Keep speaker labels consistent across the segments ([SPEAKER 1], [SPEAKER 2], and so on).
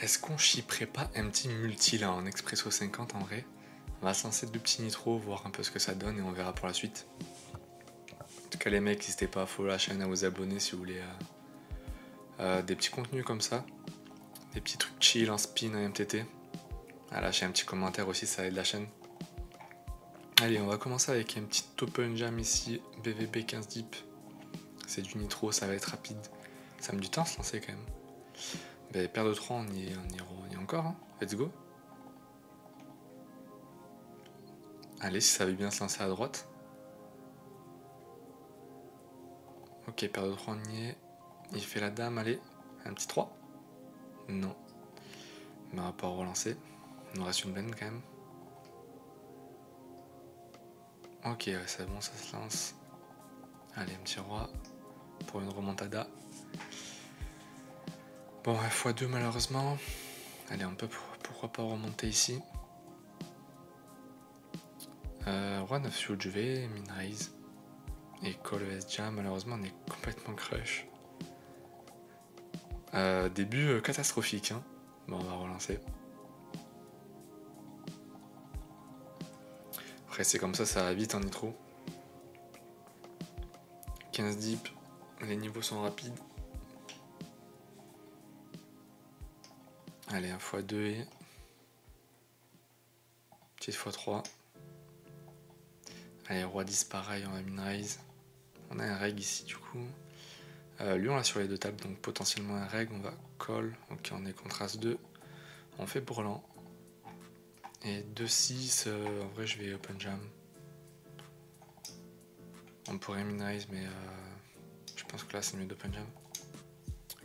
[SPEAKER 1] Est-ce qu'on shipperait pas un petit multi là en Expresso 50 en vrai? On va se lancer de petits nitros, voir un peu ce que ça donne et on verra pour la suite. En tout cas les mecs, n'hésitez pas à follow la chaîne, à vous abonner si vous voulez des petits contenus comme ça. Des petits trucs chill en spin en MTT. À lâcher un petit commentaire aussi, ça aide la chaîne. Allez, on va commencer avec un petit open jam ici, BVB 15 deep. C'est du nitro, ça va être rapide. Ça met du temps à se lancer quand même. Ben, paire de 3, on y est encore. Hein. Let's go. Allez, si ça veut bien se lancer à droite. Ok, paire de 3, on y est. Il fait la dame, allez. Un petit 3. Non. Mais on va pas relancer. Il nous reste une blende quand même. Ok, ouais, c'est bon, ça se lance. Allez, un petit roi. Pour une remontada. Bon, x2 malheureusement. Allez, on peut pourquoi pas remonter ici. Roi 9 suit, je vais, min raise. Et call ES jam, malheureusement on est complètement crush. Début catastrophique, hein. Bon, on va relancer. Après c'est comme ça va vite en nitro. 15 deep, les niveaux sont rapides. Allez, 1 x2 et... Petite x3. Allez, roi 10 pareil, on va min raise. On a un reg ici du coup. Lui on l'a sur les deux tables, donc potentiellement un reg, on va call. Ok, on est contre As-2. On fait bourrelant. Et 2-6, en vrai je vais open jam. On pourrait min raise, mais je pense que là c'est mieux d'open jam.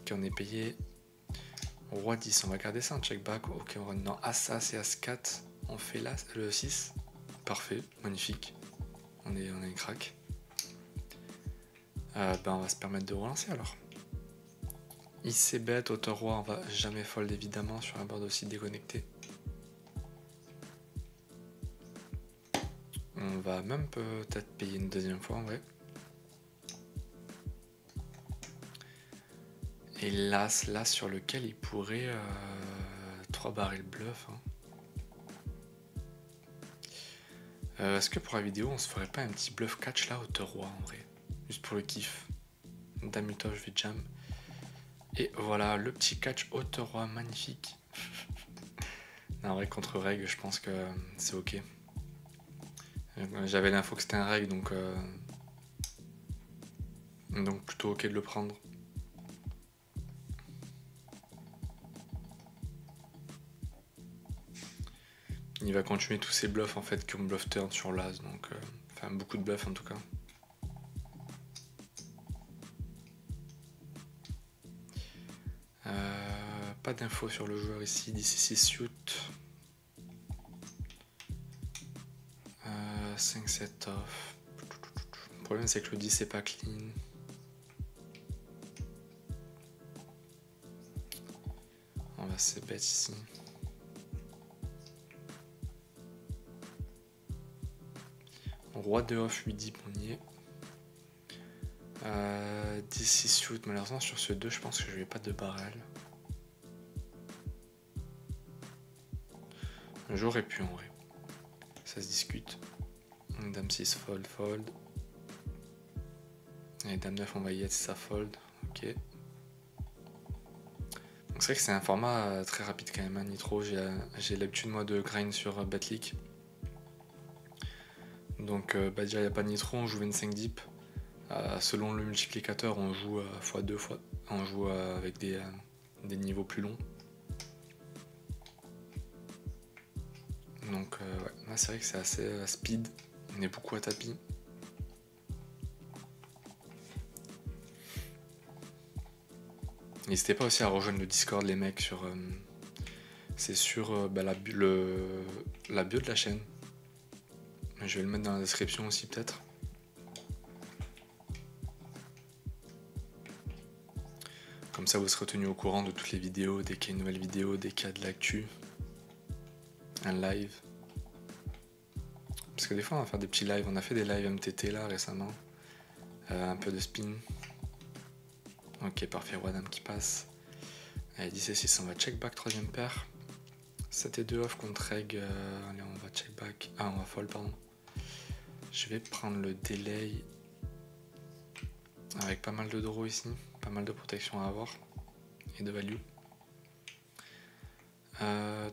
[SPEAKER 1] Ok, on est payé. Roi 10, on va garder ça en check back. Ok, on run dans As-As et As-4. On fait là le 6. Parfait, magnifique. On est crack. On va se permettre de relancer alors. IC bet, auteur roi, on va jamais fold évidemment sur un board aussi déconnecté. On va même peut-être payer une deuxième fois en vrai. Et là sur lequel il pourrait 3 barrels bluff. Hein. Est-ce que pour la vidéo on se ferait pas un petit bluff catch là auteur roi en vrai? Juste pour le kiff. Dame je vais jam. Et voilà le petit catch auteur roi magnifique. En vrai contre reg je pense que c'est ok. J'avais l'info que c'était un reg donc plutôt ok de le prendre. Il va continuer tous ses bluffs en fait comme bluff turn sur l'as donc enfin beaucoup de bluffs en tout cas. Pas d'infos sur le joueur ici, d'ici 6 suit. 5-7 off. Le problème c'est que le 10 c'est pas clean. On va se bet ici. Roi de off, 8 deep, on y est. 10-6 suit, malheureusement sur ce 2 je pense que je vais pas de barrel. J'aurais pu en vrai. Ça se discute. Dame 6 fold, fold. Et dame 9 on va y être, ça fold. Ok. Donc c'est vrai que c'est un format très rapide quand même, hein, nitro. J'ai l'habitude moi de grind sur Batleak. Donc déjà il n'y a pas de nitro, on joue 25 deep. Selon le multiplicateur on joue x2 on joue avec des niveaux plus longs. Donc ouais, là c'est vrai que c'est assez speed, on est beaucoup à tapis. N'hésitez pas aussi à rejoindre le Discord les mecs sur c'est sur la bio de la chaîne. Je vais le mettre dans la description aussi peut-être. Comme ça vous serez tenu au courant de toutes les vidéos, dès qu'il y a une nouvelle vidéo, dès qu'il y a de l'actu. Un live. Parce que des fois on va faire des petits lives, on a fait des lives MTT là récemment. Un peu de spin. Ok parfait, roi dame qui passe. Allez, 10 et 6, on va check back, troisième paire. 7 et 2 off contre reg. Allez, on va check back. Ah, on va fold, pardon. Je vais prendre le delay. Avec pas mal de draw ici. Pas mal de protection à avoir. Et de value.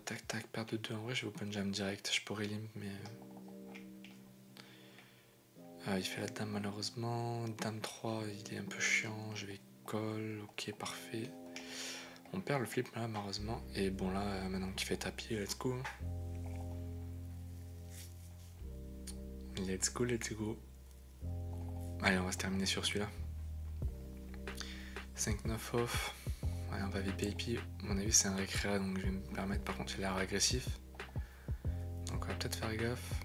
[SPEAKER 1] Tac, tac, paire de 2. En vrai, je vais open jam direct. Je pourrais limp, mais... il fait la dame malheureusement. Dame 3, il est un peu chiant. Je vais call. Ok, parfait. On perd le flip là, malheureusement. Et bon, là, maintenant qu'il fait tapis, let's go. Let's go, let's go. Allez, on va se terminer sur celui-là. 5-9 off. Allez, on va VPIP. À mon avis, c'est un récréa, donc je vais me permettre. Par contre, il a l'air agressif. Donc, on va peut-être faire gaffe.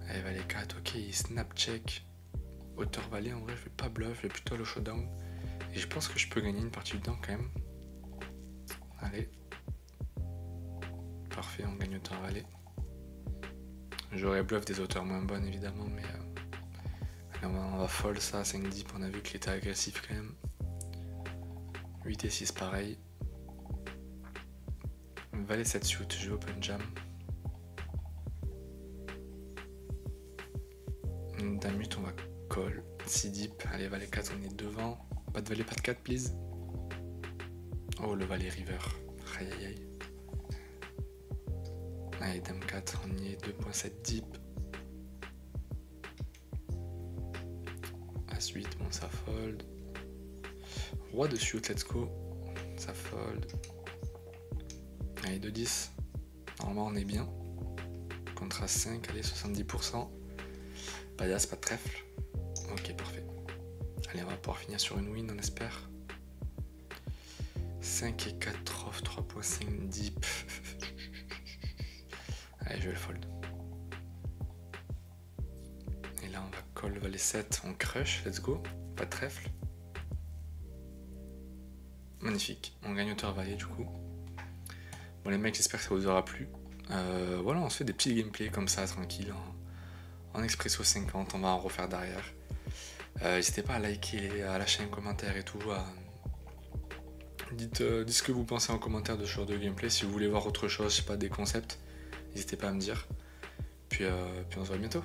[SPEAKER 1] Allez, valet 4. Ok, il snap check. Hauteur valet, en vrai, je vais pas bluff. Je vais plutôt le showdown. Et je pense que je peux gagner une partie dedans quand même. Allez. Parfait, on gagne hauteur valet. J'aurais bluff des hauteurs moins bonnes, évidemment, mais... Allez, on va fold ça, 5 deep, on a vu qu'il était agressif quand même. 8 et 6 pareil. Valet 7 suit, je vais open jam. Dame 8, on va call. 6 deep, allez valet 4, on est devant. Pas de valet, pas de 4 please. Oh le valet river. Aïe aïe aïe. Allez dame 4, on y est 2.7 deep. As 8, bon ça fold. Roi de suit, let's go. Ça fold. Allez 2-10. Normalement on est bien. Contre As 5, allez 70%. Pas d'as, pas de trèfle. Ok parfait. Allez on va pouvoir finir sur une win on espère. 5 et 4 off, 3.5 deep. Allez je vais le fold. Et là on va call valet 7, on crush, let's go. Pas de trèfle. Magnifique, on gagne hauteur valet du coup. Bon les mecs, j'espère que ça vous aura plu. Voilà, on se fait des petits gameplays comme ça, tranquille, en Expresso 50, on va en refaire derrière. N'hésitez pas à liker, à lâcher un commentaire et tout. Dites ce que vous pensez en commentaire de ce genre de gameplay. Si vous voulez voir autre chose, je sais pas, des concepts, n'hésitez pas à me dire. Puis on se voit bientôt.